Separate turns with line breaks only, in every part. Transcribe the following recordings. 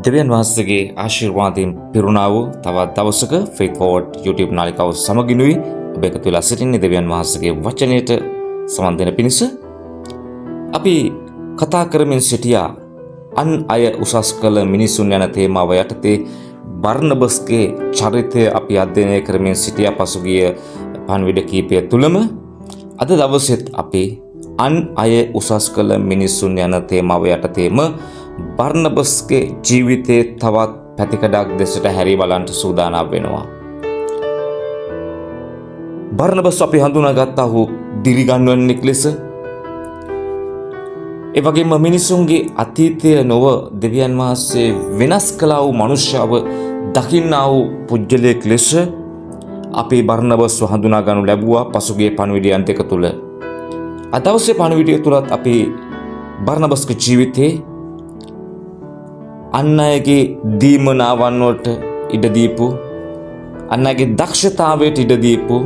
දෙවියන් වහන්සේගේ ආශිර්වාදයෙන් පිරුණා වූ තවත් දවසක Faith Forward YouTube නාලිකාව සමගිනුයි ඔබ එකතු වෙලා සිටින්නේ දෙවියන් වහන්සේගේ වචනයට සමන් දෙන පිණිස. අපි කතා කරමින් සිටියා අන් අය උසස් කළ මිනිසුන් යන තේමාව යටතේ බර්නබස්ගේ චරිතය අපි අධ්‍යයනය කරමින් සිටියා පසුගිය පණිවිඩ කීපය තුලම. අද දවසෙත් අපි අන් අය උසස් කළ මිනිසුන් යන තේමාව යටතේම බර්නබස්ගේ ජීවිතයේ තවත් පැතිකඩක් දෙසට හැරී බලන්න සූදානම් වෙනවා. බර්නබස් අපි හඳුනාගත්තා වූ දිරිගන්වන්නෙක් ලෙස. ඒ වගේම මිනිසුන්ගේ අතීතය නොව දෙවියන් වහන්සේ වෙනස් කළා වූ මනුෂ්‍යව දකින්නා වූ පුජ්‍යලයක් ලෙස අපි බර්නබස්ව හඳුනා ගනු ලැබුවා පසුගිය පණිවිඩයන් දෙක තුල. අද දවසේ පණිවිඩය තුලත් අපි බර්නබස්ගේ ජීවිතේ අන් අයගේ දීමනාවන් වලට ඉඩ දීපු, අන් අයගේ දක්ෂතාවයට ඉඩ දීපු,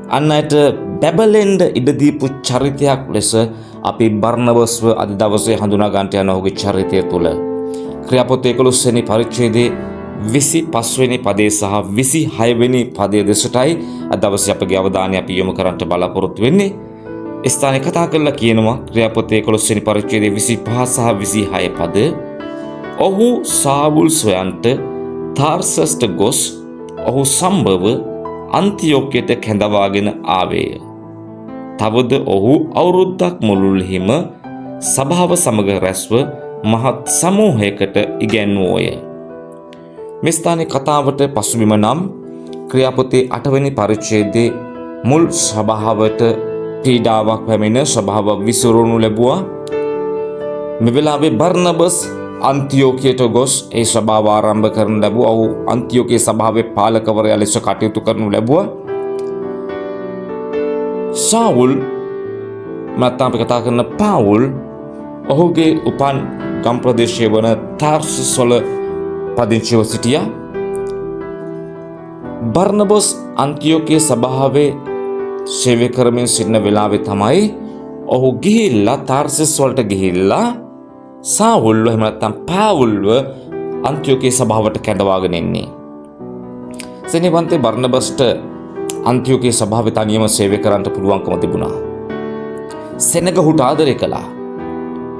අන් අයට බැබලෙන්න ඉඩ දීපු චරිතයක් ලෙස අපි බර්නබස්ව අද දවසේ හඳුනා ගන්නට යන ඔහුගේ චරිතය තුළ ක්‍රියාපොතේ 11 වෙනි පරිච්ඡේදයේ 25 වෙනි පදයේ සහ 26 වෙනි පදයේ දෙසටයි අද දවසේ අපගේ අවධානය අපි යොමු කරන්නට බලාපොරොත්තු වෙන්නේ. ස්ථානයේ කතා කරලා කියනවා ක්‍රියාපොතේ 11 වෙනි පරිච්ඡේදයේ 25 සහ 26 පද. ඔහු සාවුල් සොයන්ට තාර්සස්ට ගොස් ඔහු සම්භව අන්තියෝක්‍යයට කැඳවාගෙන ආවේය. තවද ඔහු අවුරුද්දක් මුළුල්හිම සභාව සමග රැස්ව මහත් සමූහයකට ඉගැන්වුවෝය. මේ ස්ථානයේ කතාවට පසුබිම නම් ක්‍රියාපොතේ 8 වෙනි පරිච්ඡේදයේ මුල් සභාවට පීඩාවක් පැමිණ සභාව විසිරුණු ලැබුවා. මේ වෙලාවේ බර්නබස් අන්තියෝකියට ගොස් ඒ සභාව ආරම්භ කරනු ලැබුවා. ඔහු අන්තියෝකියේ සභාවේ පාලකවරයා ලෙස කටයුතු කරනු ලැබුවා. සාවුල් නැත්නම් අපි කතා කරන පාවුල් ඔහුගේ උපන් ගම් ප්‍රදේශයේ වන තාර්සස් වල පදිංචිව සිටියා. බර්නබස් අන්තියෝකියේ සභාවේ සේවය කරමින් සිටින වෙලාවේ තමයි ඔහු ගිහිල්ලා තාර්සස් වලට ගිහිල්ලා සාවුල්ව එහෙම නැත්නම් පාවුල්ව අන්තියෝකියේ සභාවට කැඳවාගෙන එන්නේ. සෙනෙවන්තේ බර්නබස්ට අන්තියෝකියේ සභාවේ තනියම සේවය කරන්න පුළුවන්කම තිබුණා. සෙනගහුට ආදරය කළා.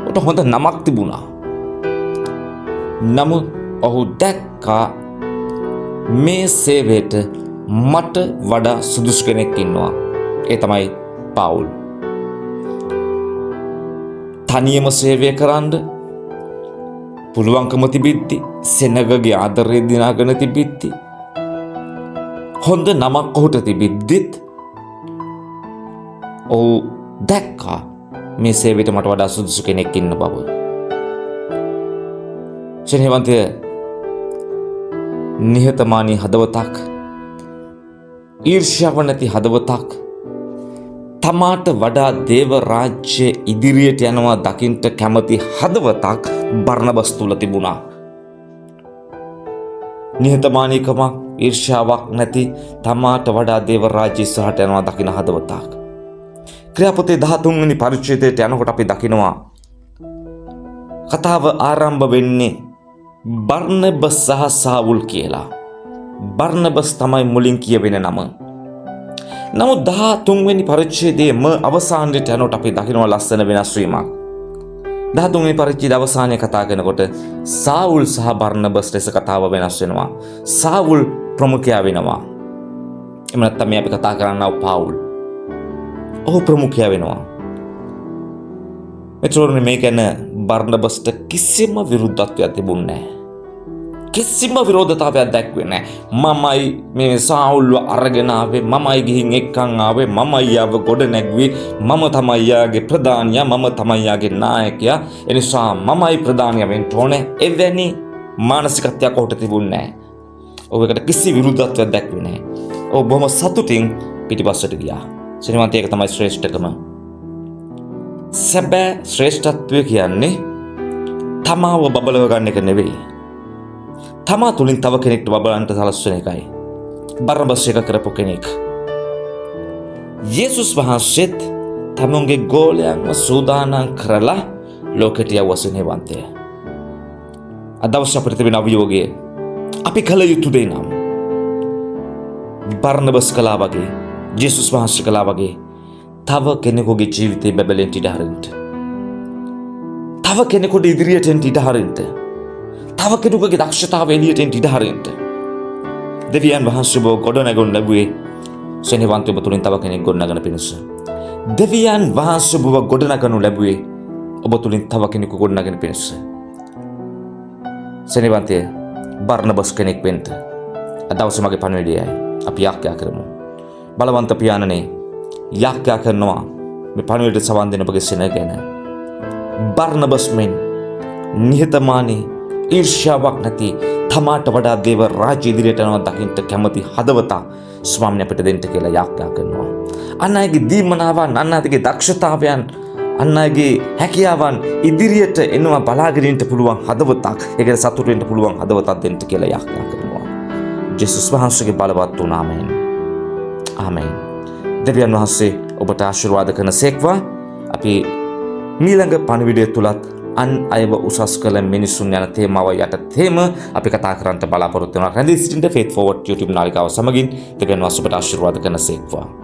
උට හොඳ නමක් තිබුණා. නමුත් ඔහු දැක්කා මේ සේවයට මට වඩා සුදුසු කෙනෙක් ඉන්නවා. ඒ තමයි පාවුල්. තනියම සේවය කරන්න පුළුවන්කම තිබිද්දි, සෙනගගේ ආදරය දිනාගෙන තිබිද්දි, හොඳ නමක් ඔහුට තිබිද්දිත් ඔහු දැක්කා මේ සේවයට මට වඩා සුදුසු කෙනෙක් ඉන්න බව. ශෙනෙවන්තය නිහතමානී හදවතක්, ඊර්ෂ්‍යාව නැති හදවතක්, තමාට වඩා දේව රාජ්‍ය ඉදිරියට යනවා දකින්ට කැමති හදවතක් බර්නබස් තුල තිබුණා. නිහතමානීකමක්, ඊර්ෂ්‍යාවක් නැති, තමාට වඩා දේව රාජ්‍ය ඉස්සරහට යනවා දකින හදවතක්. ක්‍රියාපොතේ 13 වෙනි පරිච්ඡේදයට යනකොට අපි දකිනවා කතාව ආරම්භ වෙන්නේ බර්නබස් සහ සාවුල් කියලා. බර්නබස් තමයි මුලින් කියවෙන නම. නමුත් 13 වෙනි පරිච්ඡේදයේම අවසානයේ යනකොට අපි දකිනවා ලස්සන වෙනස් වීමක්. 13 වෙනි පරිච්ඡේදයේ අවසානයේ කතා කරනකොට සාවුල් සහ බර්නබස් ලෙස කතාව වෙනස් වෙනවා. සාවුල් ප්‍රමුඛයා වෙනවා. එහෙම නැත්නම් මේ අපි කතා කරන්නා වූ පාවුල්. ඔහු ප්‍රමුඛයා වෙනවා. මෙතන මේ ගැන බර්නබස්ට කිසිම විරුද්ධත්වයක් තිබුණේ නැහැ. කිසිම විරෝධතාවයක් දැක්වේ නැහැ. මමයි මේ සාවුල්ව අරගෙන ආවේ, මමයි ගිහින් එක්කන් ආවේ, මමයි යාව ගොඩ නැගුවේ, මම තමයි යාගේ ප්‍රධානියා, මම තමයි යාගේ නායකයා. ඒ නිසා මමයි ප්‍රධානියා වෙන්න ඕනේ. එවැනි මානසිකත්වයක් ඔහුට තිබුණේ නැහැ. ඔහුකට කිසි විරුද්ධත්වයක් දැක්වේ නැහැ. ඔහු බොහොම සතුටින් පිටිපස්සට ගියා. ශ්‍රීමන්තය ඒක තමයි ශ්‍රේෂ්ඨකම. සැබෑ ශ්‍රේෂ්ඨත්වය කියන්නේ තමාව බබලව ගන්න එක නෙවෙයි. තමා තුලින් තව කෙනෙක්ට බබලන්න සලස්වන එකයි. බර්නබස් එක කරපු කෙනෙක්. යේසුස් වහන්සේත් තමුන්ගේ ගෝලයන්ව සූදානම් කරලා ලෝකෙට යවුවා සෙනෙහවන්තය. අද දවසේ අපිට තිබෙන අභියෝගය අපි කළ යුතු දේ නම් බර්නබස් කළා වගේ, යේසුස් වහන්සේ කළා වගේ තව කෙනෙකුගේ ජීවිතේ බබලෙන් ඉඩ හරින්න. තව කෙනෙකුට ඉදිරියට එන්න ඉඩ හරින්න. තව කෙනෙකුගේ දක්ෂතාව එළියට එන්න ඉඩ හරින්න. දෙවියන් වහන්සේ ඔබ ගොඩනගන ලැබුවේ සෙනෙහවන්තය ඔබ තුලින් තව කෙනෙක් ගොඩනගන පිණිස. දෙවියන් වහන්සේ ඔබ ගොඩනගනු ලැබුවේ ඔබ තුලින් තව කෙනෙකු ගොඩනගන පිණිස. සෙනෙහවන්තය බර්නබස් කෙනෙක් වෙන්න අද දවසේ මගේ පණිවිඩයයි. අපි යාඥා කරමු. බලවන්ත පියාණනේ යාඥා කරනවා මේ පණිවිඩයට සවන් දෙන ඔබගේ සෙනග ගැන. බර්නබස් මෙන් නිහතමානී ඊර්ෂ්‍යාවක් නැති තමාට වඩා දේව රාජ්‍ය ඉදිරියට යනවා දකින්න කැමති හදවත ස්වාමීන් අපිට දෙන්න කියලා යාඥා කරනවා. අන් අයගේ දීමනාවන්, අන් අයගේ දක්ෂතාවයන්, අන් අයගේ හැකියාවන් ඉදිරියට එනවා බලාගෙන ඉන්න පුළුවන් හදවතක්, ඒකට සතුටු වෙන්න පුළුවන් හදවතක් දෙන්න කියලා යාඥා කරනවා. ජේසුස් වහන්සේගේ බලවත් වූ නාමයෙන්. ආමෙන්. දෙවියන් වහන්සේ ඔබට ආශිර්වාද කරන සේක්වා. අපි ඊළඟ පණිවිඩය තුලත් අන් අයව උසස් කළ මිනිසුන් යන තේමාව යටතේම අපි කතා කරන්න බලාපොරොත්තු වෙනවා. රැඳී සිටින්න ෆේත් ෆෝවර්ඩ් YouTube නාලිකාව සමගින් දෙවියන් වහන්සේ ඔබට ආශිර්වාද කරන සේක්වා.